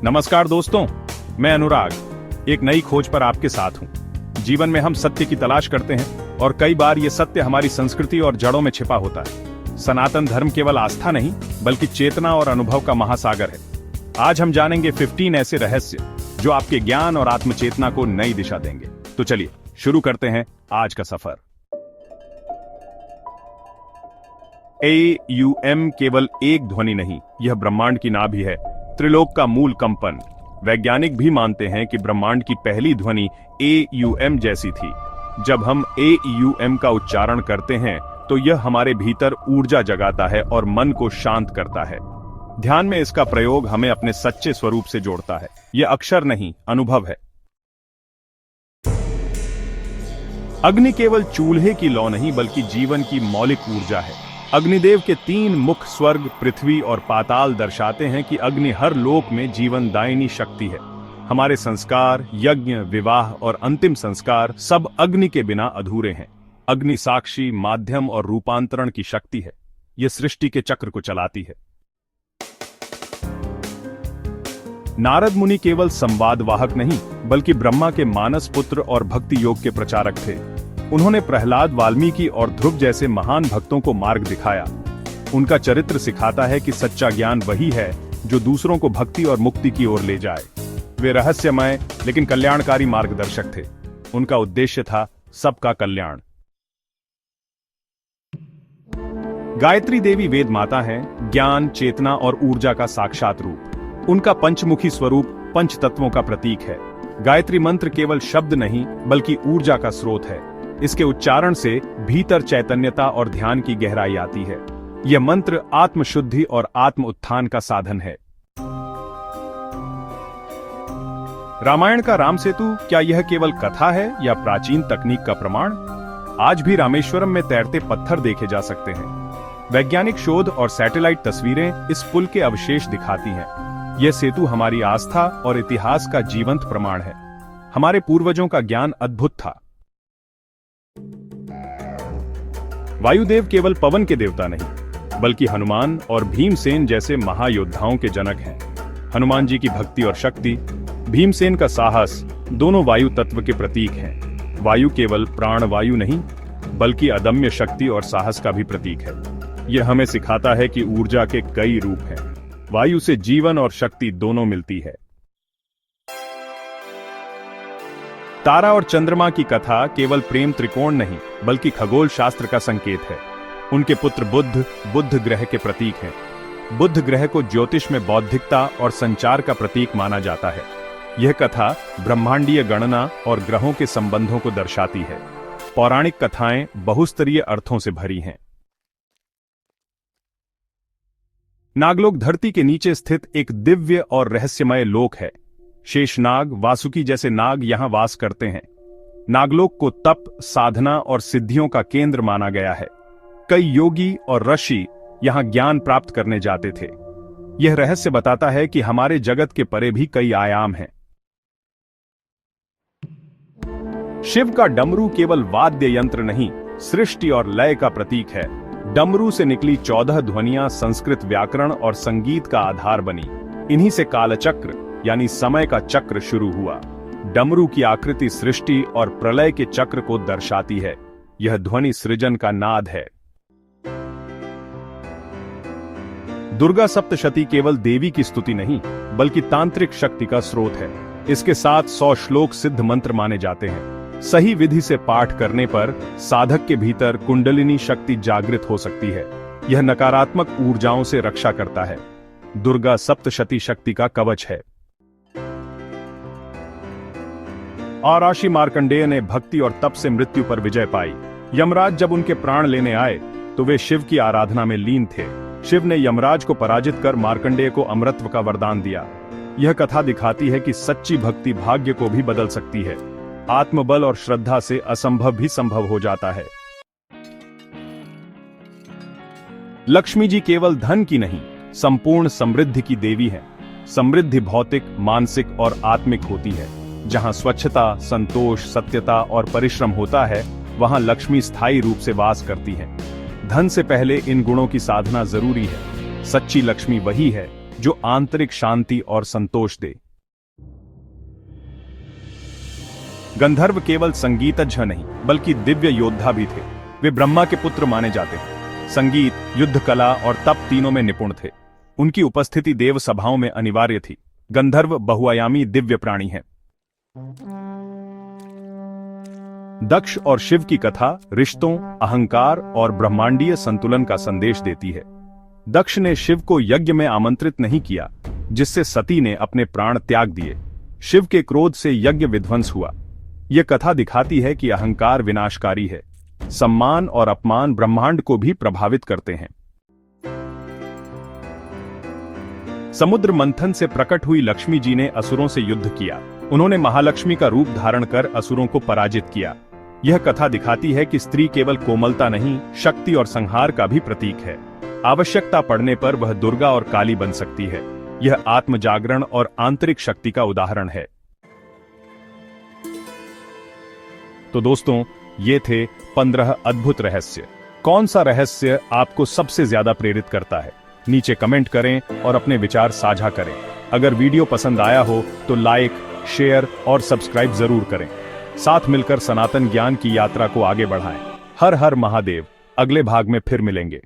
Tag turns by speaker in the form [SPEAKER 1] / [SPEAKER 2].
[SPEAKER 1] नमस्कार दोस्तों, मैं अनुराग एक नई खोज पर आपके साथ हूं। जीवन में हम सत्य की तलाश करते हैं और कई बार ये सत्य हमारी संस्कृति और जड़ों में छिपा होता है। सनातन धर्म केवल आस्था नहीं बल्कि चेतना और अनुभव का महासागर है। आज हम जानेंगे 15 ऐसे रहस्य जो आपके ज्ञान और आत्मचेतना को नई दिशा देंगे। तो चलिए शुरू करते हैं आज का सफर। AUM केवल एक ध्वनि नहीं, यह ब्रह्मांड की नाभि है, त्रिलोक का मूल कंपन। वैज्ञानिक भी मानते हैं कि ब्रह्मांड की पहली ध्वनि AUM जैसी थी। जब हम AUM का उच्चारण करते हैं तो यह हमारे भीतर ऊर्जा जगाता है और मन को शांत करता है। ध्यान में इसका प्रयोग हमें अपने सच्चे स्वरूप से जोड़ता है। यह अक्षर नहीं, अनुभव है। अग्नि केवल चूल्हे की लौ नहीं बल्कि जीवन की मौलिक ऊर्जा है। अग्निदेव के 3 मुख स्वर्ग, पृथ्वी और पाताल दर्शाते हैं कि अग्नि हर लोक में जीवनदायिनी शक्ति है। हमारे संस्कार, यज्ञ, विवाह और अंतिम संस्कार सब अग्नि के बिना अधूरे हैं। अग्नि साक्षी, माध्यम और रूपांतरण की शक्ति है। यह सृष्टि के चक्र को चलाती है। नारद मुनि केवल संवादवाहक नहीं बल्कि ब्रह्मा के मानस पुत्र और भक्ति योग के प्रचारक थे। उन्होंने प्रहलाद, वाल्मीकि और ध्रुव जैसे महान भक्तों को मार्ग दिखाया। उनका चरित्र सिखाता है कि सच्चा ज्ञान वही है जो दूसरों को भक्ति और मुक्ति की ओर ले जाए। वे रहस्यमय लेकिन कल्याणकारी मार्गदर्शक थे। उनका उद्देश्य था सबका कल्याण। गायत्री देवी वेद माता हैं, ज्ञान, चेतना और ऊर्जा का साक्षात रूप। उनका पंचमुखी स्वरूप पंच तत्वों का प्रतीक है। गायत्री मंत्र केवल शब्द नहीं बल्कि ऊर्जा का स्रोत है। इसके उच्चारण से भीतर चैतन्यता और ध्यान की गहराई आती है। यह मंत्र आत्मशुद्धि और आत्म उत्थान का साधन है। रामायण का राम सेतु, क्या यह केवल कथा है या प्राचीन तकनीक का प्रमाण? आज भी रामेश्वरम में तैरते पत्थर देखे जा सकते हैं। वैज्ञानिक शोध और सैटेलाइट तस्वीरें इस पुल के अवशेष दिखाती हैं। यह सेतु हमारी आस्था और इतिहास का जीवंत प्रमाण है। हमारे पूर्वजों का ज्ञान अद्भुत था। वायुदेव केवल पवन के देवता नहीं बल्कि हनुमान और भीमसेन जैसे महायोद्धाओं के जनक हैं। हनुमान जी की भक्ति और शक्ति, भीमसेन का साहस दोनों वायु तत्व के प्रतीक हैं। वायु केवल प्राणवायु नहीं बल्कि अदम्य शक्ति और साहस का भी प्रतीक है। यह हमें सिखाता है कि ऊर्जा के कई रूप हैं। वायु से जीवन और शक्ति दोनों मिलती है। तारा और चंद्रमा की कथा केवल प्रेम त्रिकोण नहीं बल्कि खगोल शास्त्र का संकेत है। उनके पुत्र बुध ग्रह के प्रतीक हैं। बुध ग्रह को ज्योतिष में बौद्धिकता और संचार का प्रतीक माना जाता है। यह कथा ब्रह्मांडीय गणना और ग्रहों के संबंधों को दर्शाती है। पौराणिक कथाएं बहुस्तरीय अर्थों से भरी हैं। नागलोक धरती के नीचे स्थित एक दिव्य और रहस्यमय लोक है। शेषनाग, वासुकी जैसे नाग यहां वास करते हैं। नागलोक को तप, साधना और सिद्धियों का केंद्र माना गया है। कई योगी और ऋषि यहां ज्ञान प्राप्त करने जाते थे। यह रहस्य बताता है कि हमारे जगत के परे भी कई आयाम हैं। शिव का डमरू केवल वाद्य यंत्र नहीं, सृष्टि और लय का प्रतीक है। डमरू से निकली 14 ध्वनियां संस्कृत व्याकरण और संगीत का आधार बनी। इन्हीं से कालचक्र यानी समय का चक्र शुरू हुआ। डमरू की आकृति सृष्टि और प्रलय के चक्र को दर्शाती है। यह ध्वनि सृजन का नाद है। दुर्गा सप्तशती केवल देवी की स्तुति नहीं बल्कि तांत्रिक शक्ति का स्रोत है। इसके साथ 100 श्लोक सिद्ध मंत्र माने जाते हैं। सही विधि से पाठ करने पर साधक के भीतर कुंडलिनी शक्ति जागृत हो सकती है। यह नकारात्मक ऊर्जाओं से रक्षा करता है। दुर्गा सप्तशती शक्ति का कवच है। आराषि मार्कंडेय ने भक्ति और तप से मृत्यु पर विजय पाई। यमराज जब उनके प्राण लेने आए तो वे शिव की आराधना में लीन थे। शिव ने यमराज को पराजित कर मार्कंडेय को अमरत्व का वरदान दिया। यह कथा दिखाती है कि सच्ची भक्ति भाग्य को भी बदल सकती है। आत्मबल और श्रद्धा से असंभव भी संभव हो जाता है। लक्ष्मी जी केवल धन की नहीं, संपूर्ण समृद्धि की देवी हैं। समृद्धि भौतिक, मानसिक और आत्मिक होती है। जहां स्वच्छता, संतोष, सत्यता और परिश्रम होता है, वहां लक्ष्मी स्थायी रूप से वास करती है। धन से पहले इन गुणों की साधना जरूरी है। सच्ची लक्ष्मी वही है जो आंतरिक शांति और संतोष दे। गंधर्व केवल संगीतज्ञ नहीं बल्कि दिव्य योद्धा भी थे। वे ब्रह्मा के पुत्र माने जाते हैं। संगीत, युद्ध कला और तप तीनों में निपुण थे। उनकी उपस्थिति देव सभाओं में अनिवार्य थी। गंधर्व बहुआयामी दिव्य प्राणी हैं। दक्ष और शिव की कथा रिश्तों, अहंकार और ब्रह्मांडीय संतुलन का संदेश देती है। दक्ष ने शिव को यज्ञ में आमंत्रित नहीं किया, जिससे सती ने अपने प्राण त्याग दिए। शिव के क्रोध से यज्ञ विध्वंस हुआ। यह कथा दिखाती है कि अहंकार विनाशकारी है। सम्मान और अपमान ब्रह्मांड को भी प्रभावित करते हैं। समुद्र मंथन से प्रकट हुई लक्ष्मी जी ने असुरों से युद्ध किया। उन्होंने महालक्ष्मी का रूप धारण कर असुरों को पराजित किया। यह कथा दिखाती है कि स्त्री केवल कोमलता नहीं, शक्ति और संहार का भी प्रतीक है। आवश्यकता पड़ने पर वह दुर्गा और काली बन सकती है। यह आत्म जागरण और आंतरिक शक्ति का उदाहरण है। तो दोस्तों, ये थे 15 अद्भुत रहस्य। कौन सा रहस्य आपको सबसे ज्यादा प्रेरित करता है? नीचे कमेंट करें और अपने विचार साझा करें। अगर वीडियो पसंद आया हो तो लाइक, शेयर और सब्सक्राइब जरूर करें। साथ मिलकर सनातन ज्ञान की यात्रा को आगे बढ़ाएं। हर हर महादेव। अगले भाग में फिर मिलेंगे।